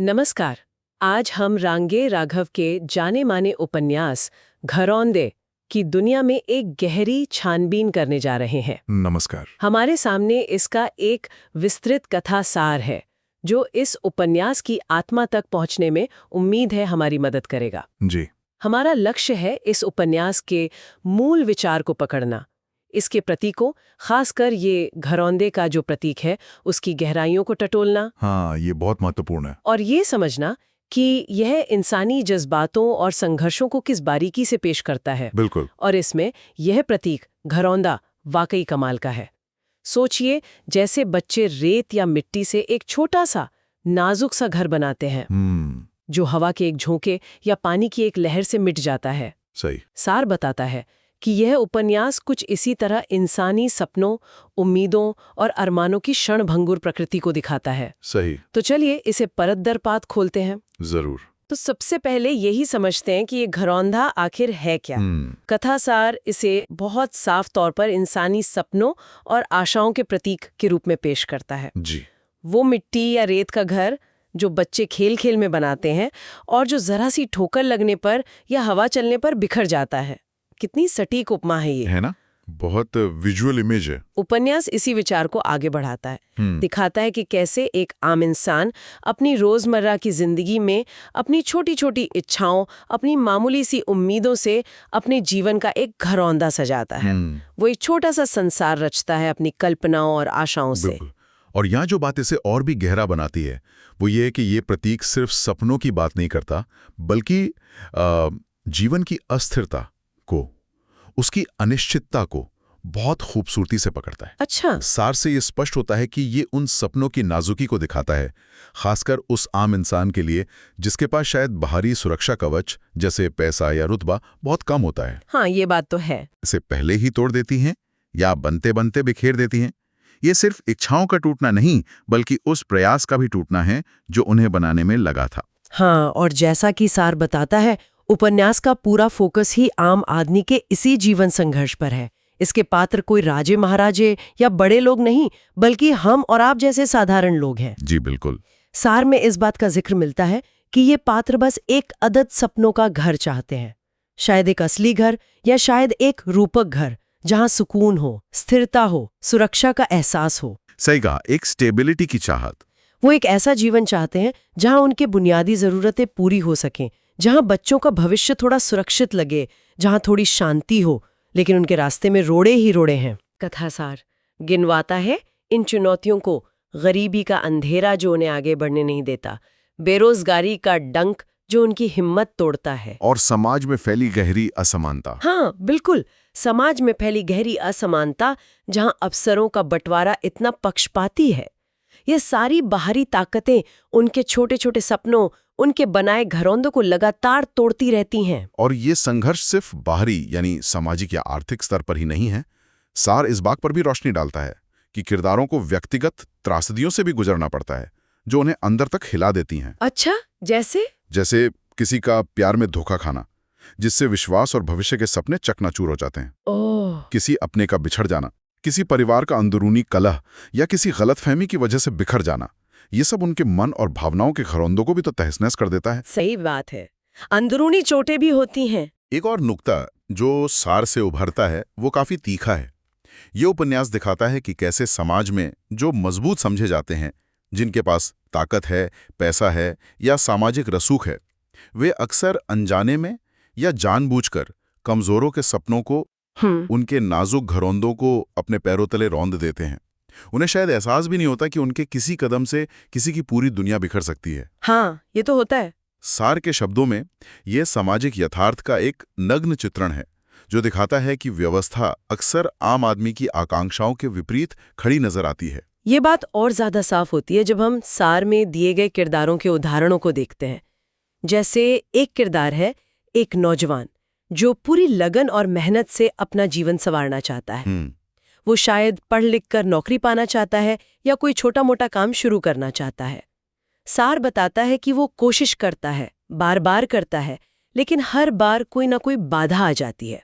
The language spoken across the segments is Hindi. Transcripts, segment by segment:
नमस्कार। आज हम रांगे राघव के जाने माने उपन्यास घरौंदे की दुनिया में एक गहरी छानबीन करने जा रहे हैं। नमस्कार। हमारे सामने इसका एक विस्तृत कथा सार है जो इस उपन्यास की आत्मा तक पहुंचने में उम्मीद है हमारी मदद करेगा। जी। हमारा लक्ष्य है इस उपन्यास के मूल विचार को पकड़ना, इसके प्रतीकों, खासकर ये घरौंदे का जो प्रतीक है उसकी गहराइयों को टटोलना। हाँ, ये बहुत महत्वपूर्ण है। और ये समझना कि यह इंसानी जज्बातों और संघर्षों को किस बारीकी से पेश करता है। बिल्कुल। और इसमें यह प्रतीक घरौंदा वाकई कमाल का है। सोचिए, जैसे बच्चे रेत या मिट्टी से एक छोटा सा नाजुक सा घर बनाते हैं जो हवा के एक झोंके या पानी की एक लहर से मिट जाता है। सही। सार बताता है कि यह उपन्यास कुछ इसी तरह इंसानी सपनों, उम्मीदों और अरमानों की क्षणभंगुर प्रकृति को दिखाता है। सही। तो चलिए इसे परत दर पात खोलते हैं। जरूर। तो सबसे पहले यही समझते हैं कि ये घरौंदा आखिर है क्या। कथासार इसे बहुत साफ तौर पर इंसानी सपनों और आशाओं के प्रतीक के रूप में पेश करता है। जी। वो मिट्टी या रेत का घर जो बच्चे खेल खेल में बनाते हैं और जो जरा सी ठोकर लगने पर या हवा चलने पर बिखर जाता है। कितनी सटीक उपमा है ये, है ना? बहुत विजुअल इमेज है। उपन्यास इसी विचार को आगे बढ़ाता है, दिखाता है कि कैसे एक आम इंसान अपनी रोजमर्रा की जिंदगी में अपनी छोटी छोटी इच्छाओं, अपनी मामूली सी उम्मीदों से अपने जीवन का एक घरौंदा सजाता है। वो एक छोटा सा संसार रचता है अपनी कल्पनाओं और आशाओं से। और यहाँ जो बात इसे और भी गहरा बनाती है वो ये है कि ये प्रतीक सिर्फ सपनों की बात नहीं करता, बल्कि जीवन की अस्थिरता को, उसकी अनिश्चितता को बहुत खूबसूरती से पकड़ता है। अच्छा। सार से ये स्पष्ट होता है कि ये उन सपनों की नाजुकी को दिखाता है, खासकर उस आम इंसान के लिए जिसके पास शायद बाहरी सुरक्षा कवच जैसे पैसा या रुतबा बहुत कम होता है। हाँ, ये बात तो है। इसे पहले ही तोड़ देती हैं या बनते बनते बिखेर देती हैं। ये सिर्फ इच्छाओं का टूटना नहीं, बल्कि उस प्रयास का भी टूटना है जो उन्हें बनाने में लगा था। हाँ, और जैसा कि सार बताता है, उपन्यास का पूरा फोकस ही आम आदमी के इसी जीवन संघर्ष पर है। इसके पात्र कोई राजे महाराजे या बड़े लोग नहीं, बल्कि हम और आप जैसे साधारण लोग हैं। जी बिल्कुल। सार में इस बात का जिक्र मिलता है कि ये पात्र बस एक अदद सपनों का घर चाहते हैं, शायद एक असली घर या शायद एक रूपक घर जहां सुकून हो, स्थिरता हो, सुरक्षा का एहसास हो। सही कहा, एक स्टेबिलिटी की चाहत। वो एक ऐसा जीवन चाहते हैं जहां उनके बुनियादी जरूरतें पूरी हो सकें, जहां बच्चों का भविष्य थोड़ा सुरक्षित लगे, जहां थोड़ी शांति हो, लेकिन उनके रास्ते में रोड़े ही रोड़े हैं। कथासार गिनवाता है इन चुनौतियों को, गरीबी का अंधेरा जो उन्हें आगे बढ़ने नहीं देता, बेरोजगारी का डंक जो उनकी हिम्मत तोड़ता है, और समाज में फैली गहरी असमानता। हाँ बिल्कुल, समाज में फैली गहरी असमानता जहां अवसरों का बंटवारा इतना पक्षपाती है। ये सारी बाहरी ताकतें उनके छोटे छोटे सपनों, उनके बनाए घरौंदों को लगातार तोड़ती रहती हैं। और ये संघर्ष सिर्फ बाहरी यानी सामाजिक या आर्थिक स्तर पर ही नहीं है। सार इस बात पर भी रोशनी डालता है कि किरदारों को व्यक्तिगत त्रासदियों से भी गुजरना पड़ता है जो उन्हें अंदर तक हिला देती हैं। अच्छा, जैसे किसी का प्यार में धोखा खाना, जिससे विश्वास और भविष्य के सपने चकनाचूर हो जाते हैं। किसी अपने का बिछड़ जाना, किसी परिवार का अंदरूनी कलह या किसी गलतफहमी की वजह से बिखर जाना, ये सब उनके मन और भावनाओं के घरौंदों को भी तो तहस-नहस कर देता है। सही बात है, अंदरूनी चोटें भी होती हैं। एक और नुक्ता जो सार से उभरता है वो काफी तीखा है। ये उपन्यास दिखाता है कि कैसे समाज में जो मजबूत समझे जाते हैं, जिनके पास ताकत है, पैसा है या सामाजिक रसूख है, वे अक्सर अनजाने में या जानबूझकर कमजोरों के सपनों को, उनके नाजुक घरौंदों को अपने पैरों तले रौंद देते हैं। उन्हें शायद एहसास भी नहीं होता कि उनके किसी कदम से किसी की पूरी दुनिया बिखर सकती है। हाँ, ये तो होता है। सार के शब्दों में यह सामाजिक यथार्थ का एक नग्न चित्रण है जो दिखाता है कि व्यवस्था अक्सर आम आदमी की आकांक्षाओं के विपरीत खड़ी नजर आती है। ये बात और ज्यादा साफ होती है जब हम सार में दिए गए किरदारों के उदाहरणों को देखते हैं। जैसे एक किरदार है एक नौजवान जो पूरी लगन और मेहनत से अपना जीवन संवारना चाहता है। वो शायद पढ़ लिख कर नौकरी पाना चाहता है या कोई छोटा मोटा काम शुरू करना चाहता है। सार बताता है कि वो कोशिश करता है, बार बार करता है, लेकिन हर बार कोई ना कोई बाधा आ जाती है।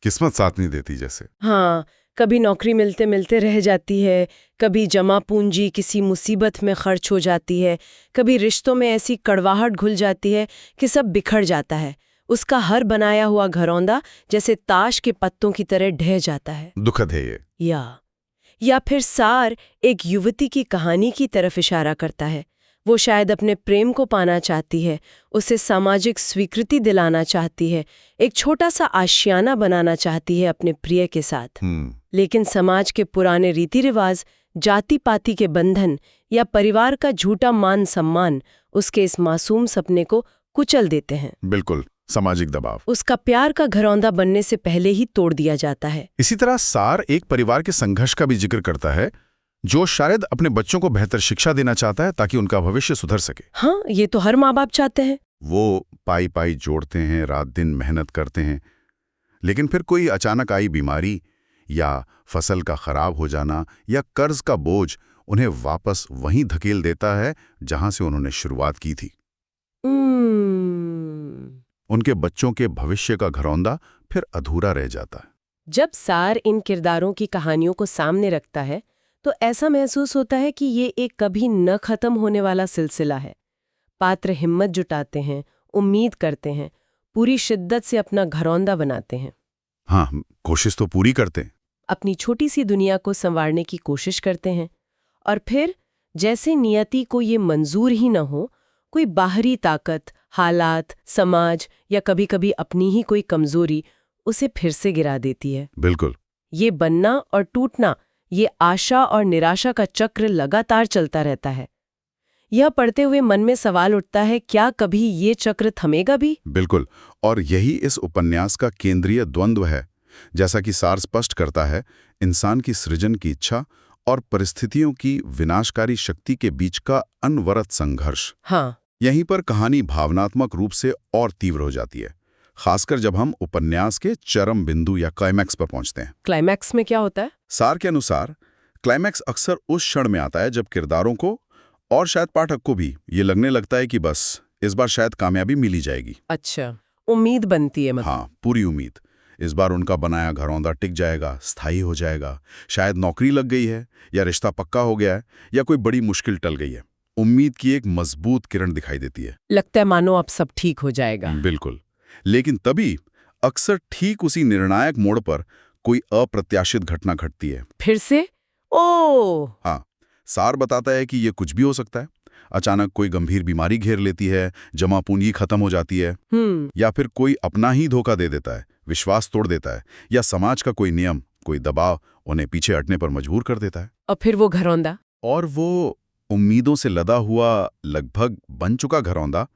किस्मत साथ नहीं देती जैसे। हाँ, कभी नौकरी मिलते मिलते रह जाती है, कभी जमा पूंजी किसी मुसीबत में खर्च हो जाती है, कभी रिश्तों में ऐसी कड़वाहट घुल जाती है कि सब बिखर जाता है। उसका हर बनाया हुआ घरौंदा जैसे ताश के पत्तों की तरह ढह जाता है। दुखद है ये। या फिर सार एक युवती की कहानी की तरफ इशारा करता है। वो शायद अपने प्रेम को पाना चाहती है, उसे सामाजिक स्वीकृति दिलाना चाहती है, एक छोटा सा आशियाना बनाना चाहती है अपने प्रिय के साथ। लेकिन समाज के पुराने रीति रिवाज, जाति पाति के बंधन या परिवार का झूठा मान सम्मान उसके इस मासूम सपने को कुचल देते हैं। बिल्कुल, सामाजिक दबाव उसका प्यार का घरौंदा बनने से पहले ही तोड़ दिया जाता है। इसी तरह सार एक परिवार के संघर्ष का भी जिक्र करता है, जो शायद अपने बच्चों को बेहतर शिक्षा देना चाहता है ताकि उनका भविष्य सुधर सके। हाँ, ये तो हर माँ बाप चाहते हैं। वो पाई पाई जोड़ते हैं, रात दिन मेहनत करते हैं, लेकिन फिर कोई अचानक आई बीमारी या फसल का खराब हो जाना या कर्ज का बोझ उन्हें वापस वहीं धकेल देता है जहां से उन्होंने शुरुआत की थी। उनके बच्चों के भविष्य का घरौंदा फिर अधूरा रह जाता है। जब सार इन किरदारों की कहानियों को सामने रखता है तो ऐसा महसूस होता है कि ये एक कभी न खत्म होने वाला सिलसिला है। पात्र हिम्मत जुटाते हैं, उम्मीद करते हैं, पूरी शिद्दत से अपना घरौंदा बनाते हैं। हाँ, कोशिश तो पूरी करते हैं, अपनी छोटी सी दुनिया को संवारने की कोशिश करते हैं, और फिर जैसे नियति को ये मंजूर ही न हो, कोई बाहरी ताकत, हालात, समाज या कभी-कभी अपनी ही कोई कमजोरी उसे फिर से गिरा देती है। बिल्कुल। ये बनना और टूटना, ये आशा और निराशा का चक्र लगातार चलता रहता है। यह पढ़ते हुए मन में सवाल उठता है, क्या कभी ये चक्र थमेगा भी? बिल्कुल, और यही इस उपन्यास का केंद्रीय द्वंद्व है। जैसा कि सार स्पष्ट करता है, इंसान की सृजन की इच्छा और परिस्थितियों की विनाशकारी शक्ति के बीच का अनवरत संघर्ष। हाँ, यहीं पर कहानी भावनात्मक रूप से और तीव्र हो जाती है, खासकर जब हम उपन्यास के चरम बिंदु या क्लाइमैक्स पर पहुंचते हैं। क्लाइमैक्स में क्या होता है? सार के अनुसार क्लाइमैक्स अक्सर उस क्षण में आता है जब किरदारों को और शायद पाठक को भी ये लगने लगता है कि बस इस बार शायद कामयाबी मिल ही जाएगी। अच्छा, उम्मीद बनती है मतलब। हाँ, पूरी उम्मीद। इस बार उनका बनाया घरौंदा टिक जाएगा, स्थायी हो जाएगा, शायद नौकरी लग गई है या रिश्ता पक्का हो गया है या कोई बड़ी मुश्किल टल गई है। उम्मीद की एक मजबूत किरण दिखाई देती है। लगता है मानो अब सब ठीक हो जाएगा। बिल्कुल, लेकिन तभी अक्सर ठीक उसी निर्णायक मोड़ पर कोई अप्रत्याशित घटना घटती है। फिर से? ओह! हाँ, सार बताता है कि ये कुछ भी हो सकता है। अचानक कोई गंभीर बीमारी घेर लेती है, जमा पूंजी खत्म हो जाती है, या फिर कोई अपना ही धोखा दे देता है, विश्वास तोड़ देता है, या समाज का कोई नियम, कोई दबाव उन्हें पीछे हटने पर मजबूर कर देता है। और फिर वो घरौंदा? और वो उम्मीदों से लदा हुआ, लगभग बन चुका घरौंदा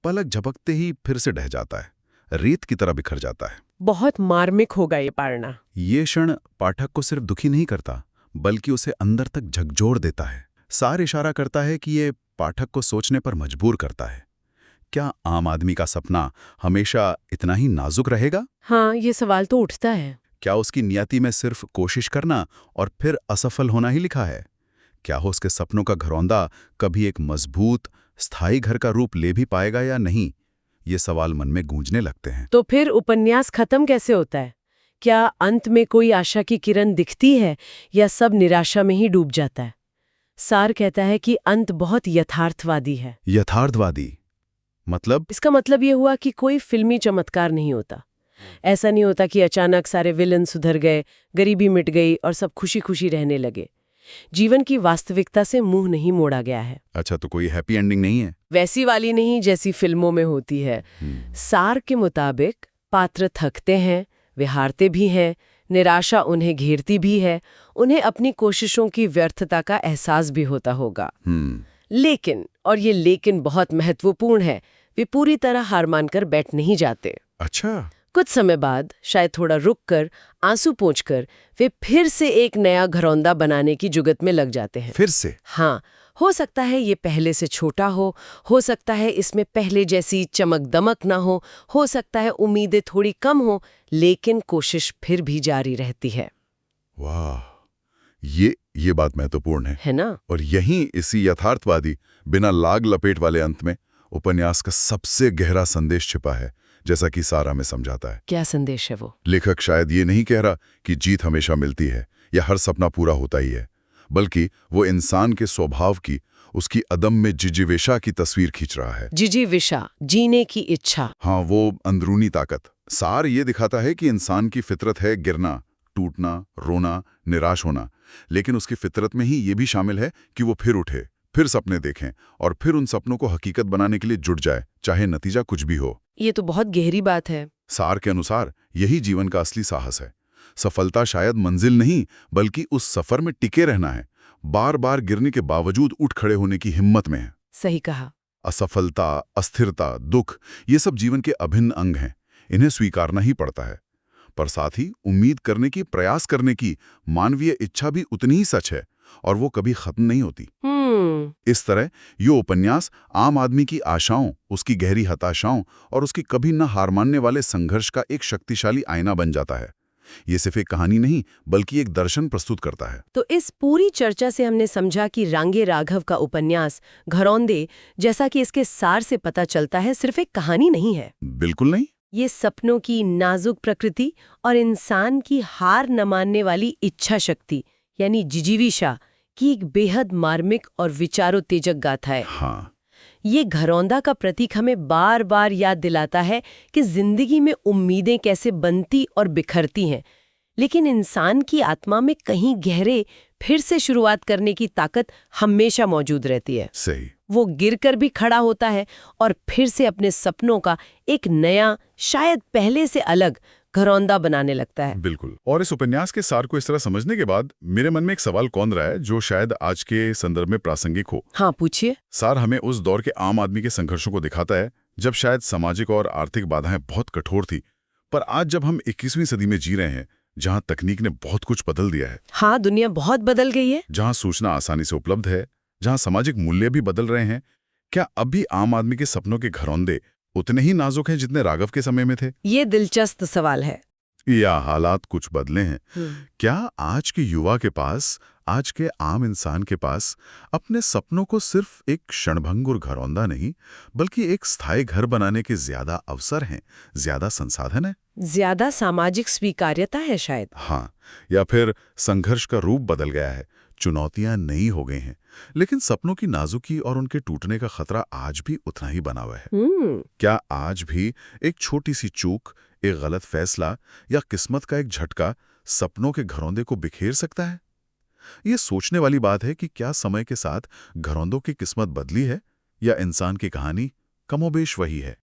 पलक झपकते ही फिर से ढह जाता है, रेत की तरह बिखर जाता है। बहुत मार्मिक होगा ये पढ़ना। ये क्षण पाठक को सिर्फ दुखी नहीं करता, बल्कि उसे अंदर तक झकझोर देता है। सार इशारा करता है कि ये पाठक को सोचने पर मजबूर करता है। क्या आम आदमी का सपना हमेशा इतना ही नाजुक रहेगा? हाँ, ये सवाल तो उठता है। क्या उसकी नियति में सिर्फ कोशिश करना और फिर असफल होना ही लिखा है? क्या हो उसके सपनों का घरौंदा कभी एक मजबूत, स्थायी घर का रूप ले भी पाएगा या नहीं? ये सवाल मन में गूंजने लगते हैं। तो फिर उपन्यास खत्म कैसे होता है? क्या अंत में कोई आशा की किरण दिखती है या सब निराशा में ही डूब जाता है? सार कहता है कि अंत बहुत यथार्थवादी है। यथार्थवादी मतलब? इसका मतलब ये हुआ कि कोई फिल्मी चमत्कार नहीं होता। ऐसा नहीं होता कि अचानक सारे विलन सुधर गए, गरीबी मिट गई और सब खुशी खुशी रहने लगे। जीवन की वास्तविकता से मुंह नहीं मोड़ा गया है। अच्छा, तो कोई हैप्पी एंडिंग नहीं है? वैसी वाली नहीं जैसी फिल्मों में होती है। सार के मुताबिक पात्र थकते हैं, वे हारते भी हैं, निराशा उन्हें घेरती भी है, उन्हें अपनी कोशिशों की व्यर्थता का एहसास भी होता होगा। लेकिन, और ये लेकिन बहुत महत्वपूर्ण है, वे पूरी तरह हार मानकर बैठ नहीं जाते। अच्छा। कुछ समय बाद, शायद थोड़ा रुककर, आंसू पोंछकर, वे फिर से एक नया घरौंदा बनाने की जुगत में लग जाते हैं। फिर से? हाँ, हो सकता है ये पहले से छोटा हो सकता है इसमें पहले जैसी चमक दमक ना हो सकता है उम्मीदें थोड़ी कम हो, लेकिन कोशिश फिर भी जारी रहती है। वाह, ये बात महत्वपूर्ण है ना? और यहीं इसी यथार्थवादी, बिना लाग लपेट वाले अंत में उपन्यास का सबसे गहरा संदेश छिपा है, जैसा कि सारा में समझाता है। क्या संदेश है वो? लेखक शायद ये नहीं कह रहा कि जीत हमेशा मिलती है या हर सपना पूरा होता ही है, बल्कि वो इंसान के स्वभाव की, उसकी अदम्य जिजीवेशा की तस्वीर खींच रहा है। जिजीविषा, जीने की इच्छा। हाँ, वो अंदरूनी ताकत। सार ये दिखाता है कि इंसान की फितरत है गिरना, टूटना, रोना, निराश होना, लेकिन उसकी फितरत में ही ये भी शामिल है कि वो फिर उठे, फिर सपने देखें और फिर उन सपनों को हकीकत बनाने के लिए जुट जाए, चाहे नतीजा कुछ भी हो। ये तो बहुत गहरी बात है। सार के अनुसार यही जीवन का असली साहस है। सफलता शायद मंजिल नहीं, बल्कि उस सफर में टिके रहना है, बार बार गिरने के बावजूद उठ खड़े होने की हिम्मत में है। सही कहा। असफलता, अस्थिरता, दुख, ये सब जीवन के अभिन्न अंग हैं, इन्हें स्वीकारना ही पड़ता है। पर साथ ही उम्मीद करने की, प्रयास करने की मानवीय इच्छा भी उतनी ही सच है, और वो कभी खत्म नहीं होती। इस तरह ये उपन्यास आम आदमी की आशाओं, उसकी गहरी हताशाओं और उसकी कभी न हार मानने वाले संघर्ष का एक शक्तिशाली आईना बन जाता है। ये सिर्फ एक कहानी नहीं, बल्कि एक दर्शन प्रस्तुत करता है। तो इस पूरी चर्चा से हमने समझा कि रांगे राघव का उपन्यास घरौंदे, जैसा कि इसके सार से पता चलता है, सिर्फ एक कहानी नहीं है। बिल्कुल नहीं। ये सपनों की नाजुक प्रकृति और इंसान की हार न मानने वाली इच्छा शक्ति, यानी जिजीविषा की एक बेहद मार्मिक और विचारोत्तेजक गाथा है। हाँ, ये घरौंदा का प्रतीक हमें बार बार याद दिलाता है कि जिंदगी में उम्मीदें कैसे बनती और बिखरती हैं, लेकिन इंसान की आत्मा में कहीं गहरे फिर से शुरुआत करने की ताकत हमेशा मौजूद रहती है। सही। वो गिरकर भी खड़ा होता है और फिर से अपने सपनों का एक नया, शायद पहले से अलग घरौंदा बनाने लगता है। बिल्कुल। और इस उपन्यास के सार को इस तरह समझने के बाद मेरे मन में एक सवाल कौन रहा है जो शायद आज के संदर्भ में प्रासंगिक हो। हाँ, पूछिए। सार हमें उस दौर के आम आदमी के संघर्षों को दिखाता है जब शायद सामाजिक और आर्थिक बाधाएं बहुत कठोर थी, पर आज जब हम 21वीं सदी में जी रहे हैं, जहां तकनीक ने बहुत कुछ बदल दिया है। हाँ, दुनिया बहुत बदल गई है। जहां सूचना आसानी से उपलब्ध है, जहां सामाजिक मूल्य भी बदल रहे हैं, क्या अब भी आम आदमी के सपनों के घरौंदे उतने ही नाजुक हैं जितने राघव के समय में थे? ये दिलचस्प सवाल है। या हालात कुछ बदले हैं? क्या आज के युवा के पास, आज के आम इंसान के पास अपने सपनों को सिर्फ एक क्षणभंगुर घरौंदा नहीं, बल्कि एक स्थायी घर बनाने के ज्यादा अवसर हैं, ज्यादा संसाधन है, ज्यादा सामाजिक स्वीकार्यता है शायद? हाँ, या फिर संघर्ष का रूप बदल गया है, चुनौतियां नई हो गई हैं, लेकिन सपनों की नाजुकी और उनके टूटने का खतरा आज भी उतना ही बना हुआ है। क्या आज भी एक छोटी सी चूक, एक गलत फैसला या किस्मत का एक झटका सपनों के घरौंदे को बिखेर सकता है? ये सोचने वाली बात है कि क्या समय के साथ घरौंदों की किस्मत बदली है या इंसान की कहानी कमोबेश वही है।